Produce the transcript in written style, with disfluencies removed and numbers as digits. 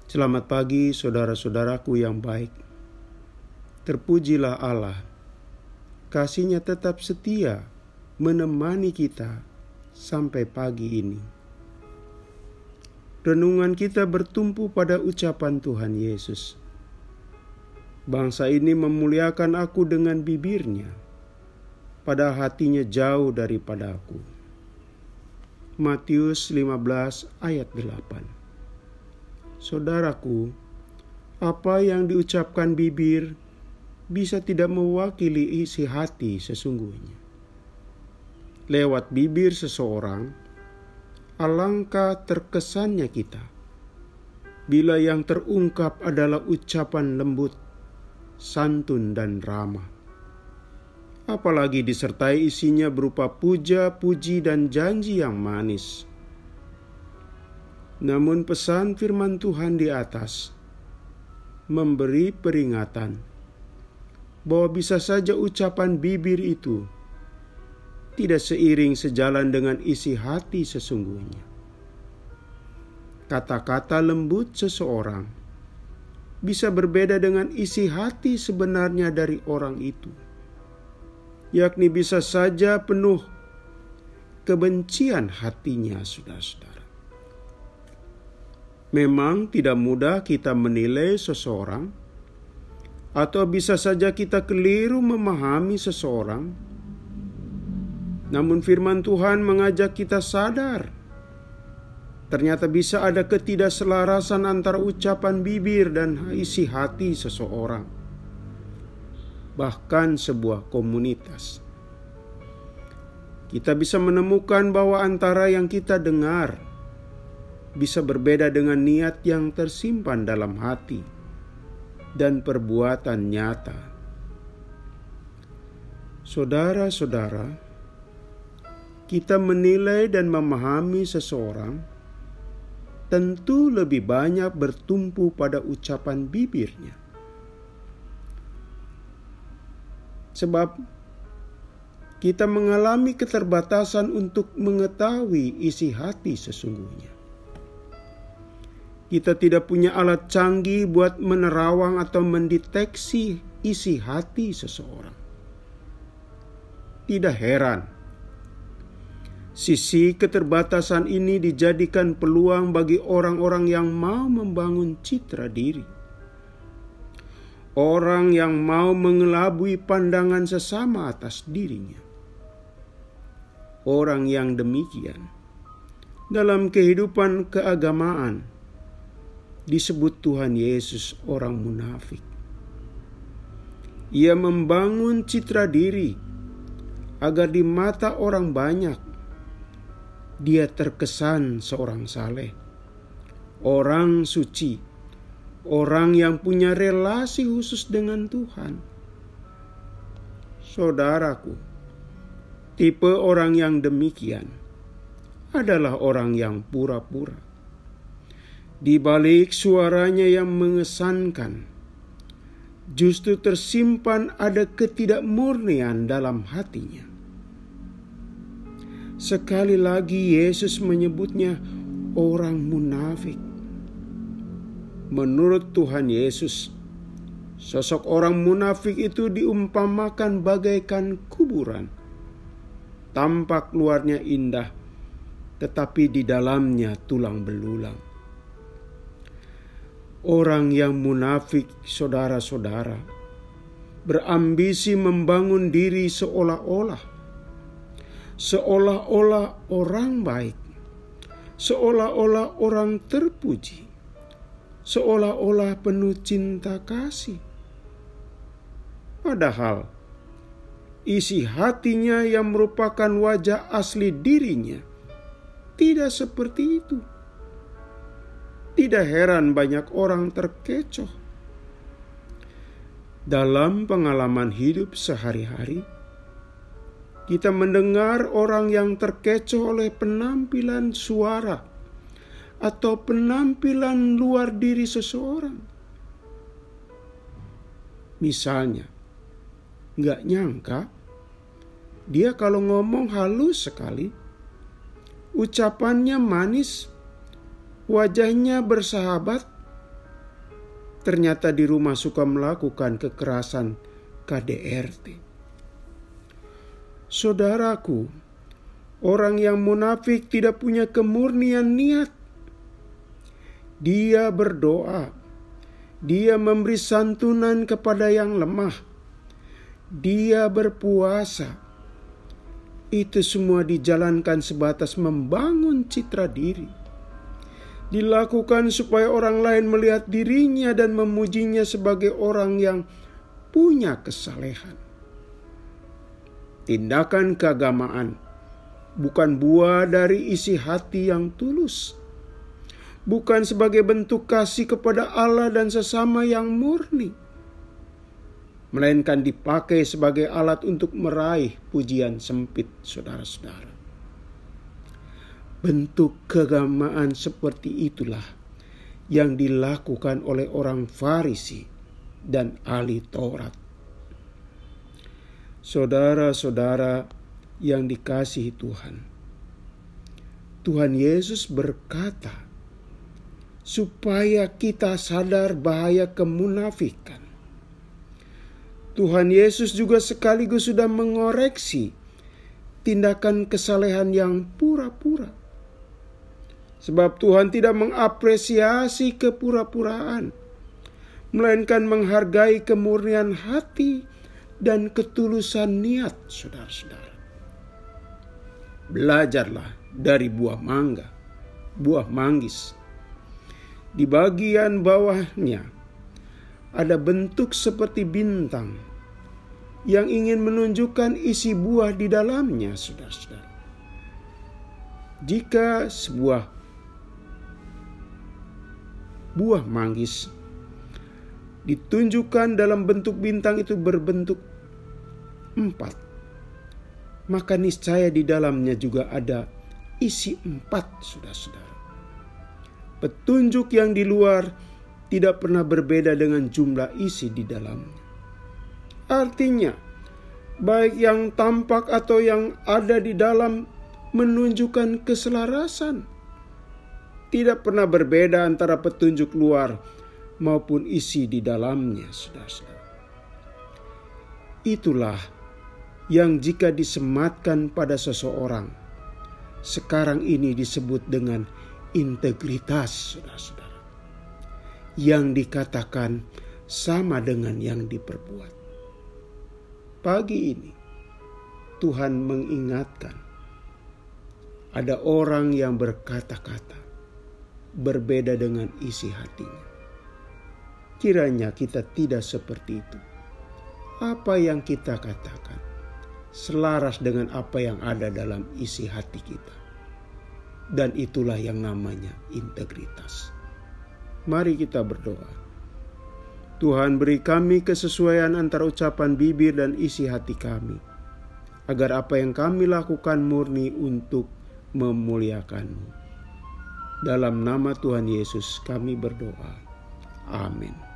Selamat pagi saudara-saudaraku yang baik. Terpujilah Allah. Kasih-Nya tetap setia menemani kita sampai pagi ini. Renungan kita bertumpu pada ucapan Tuhan Yesus. Bangsa ini memuliakan aku dengan bibirnya, padahal hatinya jauh daripada aku. Matius 15 ayat 8. Saudaraku, apa yang diucapkan bibir bisa tidak mewakili isi hati sesungguhnya. Lewat bibir seseorang, alangkah terkesannya kita bila yang terungkap adalah ucapan lembut, santun dan ramah. Apalagi disertai isinya berupa puja, puji, dan janji yang manis. Namun pesan firman Tuhan di atas memberi peringatan bahwa bisa saja ucapan bibir itu tidak seiring sejalan dengan isi hati sesungguhnya. Kata-kata lembut seseorang bisa berbeda dengan isi hati sebenarnya dari orang itu, yakni bisa saja penuh kebencian hatinya, saudara-saudara. Memang tidak mudah kita menilai seseorang, atau bisa saja kita keliru memahami seseorang. Namun firman Tuhan mengajak kita sadar, ternyata bisa ada ketidakselarasan antara ucapan bibir dan isi hati seseorang, bahkan sebuah komunitas. Kita bisa menemukan bahwa antara yang kita dengar bisa berbeda dengan niat yang tersimpan dalam hati dan perbuatan nyata. Saudara-saudara, kita menilai dan memahami seseorang tentu lebih banyak bertumpu pada ucapan bibirnya. Sebab kita mengalami keterbatasan untuk mengetahui isi hati sesungguhnya. Kita tidak punya alat canggih buat menerawang atau mendeteksi isi hati seseorang. Tidak heran, sisi keterbatasan ini dijadikan peluang bagi orang-orang yang mau membangun citra diri. Orang yang mau mengelabui pandangan sesama atas dirinya. Orang yang demikian dalam kehidupan keagamaan disebut Tuhan Yesus orang munafik. Ia membangun citra diri agar di mata orang banyak dia terkesan seorang saleh, orang suci, orang yang punya relasi khusus dengan Tuhan. Saudaraku, tipe orang yang demikian adalah orang yang pura-pura. Di balik suaranya yang mengesankan, justru tersimpan ada ketidakmurnian dalam hatinya. Sekali lagi Yesus menyebutnya orang munafik. Menurut Tuhan Yesus, sosok orang munafik itu diumpamakan bagaikan kuburan. Tampak luarnya indah, tetapi di dalamnya tulang belulang. Orang yang munafik, saudara-saudara, berambisi membangun diri seolah-olah orang baik, seolah-olah orang terpuji, seolah-olah penuh cinta kasih. Padahal isi hatinya yang merupakan wajah asli dirinya tidak seperti itu. Tidak heran banyak orang terkecoh. Dalam pengalaman hidup sehari-hari, kita mendengar orang yang terkecoh oleh penampilan suara atau penampilan luar diri seseorang. Misalnya, nggak nyangka dia kalau ngomong halus sekali, ucapannya manis, wajahnya bersahabat, ternyata di rumah suka melakukan kekerasan KDRT. Saudaraku, orang yang munafik tidak punya kemurnian niat. Dia berdoa, dia memberi santunan kepada yang lemah, dia berpuasa. Itu semua dijalankan sebatas membangun citra diri. Dilakukan supaya orang lain melihat dirinya dan memujinya sebagai orang yang punya kesalehan. Tindakan keagamaan bukan buah dari isi hati yang tulus, bukan sebagai bentuk kasih kepada Allah dan sesama yang murni, melainkan dipakai sebagai alat untuk meraih pujian sempit, saudara-saudara. Bentuk keagamaan seperti itulah yang dilakukan oleh orang Farisi dan ahli Taurat. Saudara-saudara yang dikasihi Tuhan, Tuhan Yesus berkata supaya kita sadar bahaya kemunafikan. Tuhan Yesus juga sekaligus sudah mengoreksi tindakan kesalehan yang pura-pura. Sebab Tuhan tidak mengapresiasi kepura-puraan, melainkan menghargai kemurnian hati dan ketulusan niat, saudara-saudara. Belajarlah dari buah mangga, buah manggis. Di bagian bawahnya ada bentuk seperti bintang yang ingin menunjukkan isi buah di dalamnya, saudara-saudara. Jika sebuah buah manggis ditunjukkan dalam bentuk bintang itu berbentuk 4, maka niscaya di dalamnya juga ada isi 4, saudara-saudara. Petunjuk yang di luar tidak pernah berbeda dengan jumlah isi di dalamnya. Artinya, baik yang tampak atau yang ada di dalam menunjukkan keselarasan. Tidak pernah berbeda antara petunjuk luar maupun isi di dalamnya, saudara-saudara. Itulah yang jika disematkan pada seseorang, sekarang ini disebut dengan integritas, saudara-saudara. Yang dikatakan sama dengan yang diperbuat. Pagi ini Tuhan mengingatkan, ada orang yang berkata-kata berbeda dengan isi hatinya. Kiranya kita tidak seperti itu. Apa yang kita katakan selaras dengan apa yang ada dalam isi hati kita. Dan itulah yang namanya integritas. Mari kita berdoa. Tuhan, beri kami kesesuaian antara ucapan bibir dan isi hati kami, agar apa yang kami lakukan murni untuk memuliakan-Mu. Dalam nama Tuhan Yesus kami berdoa. Amin.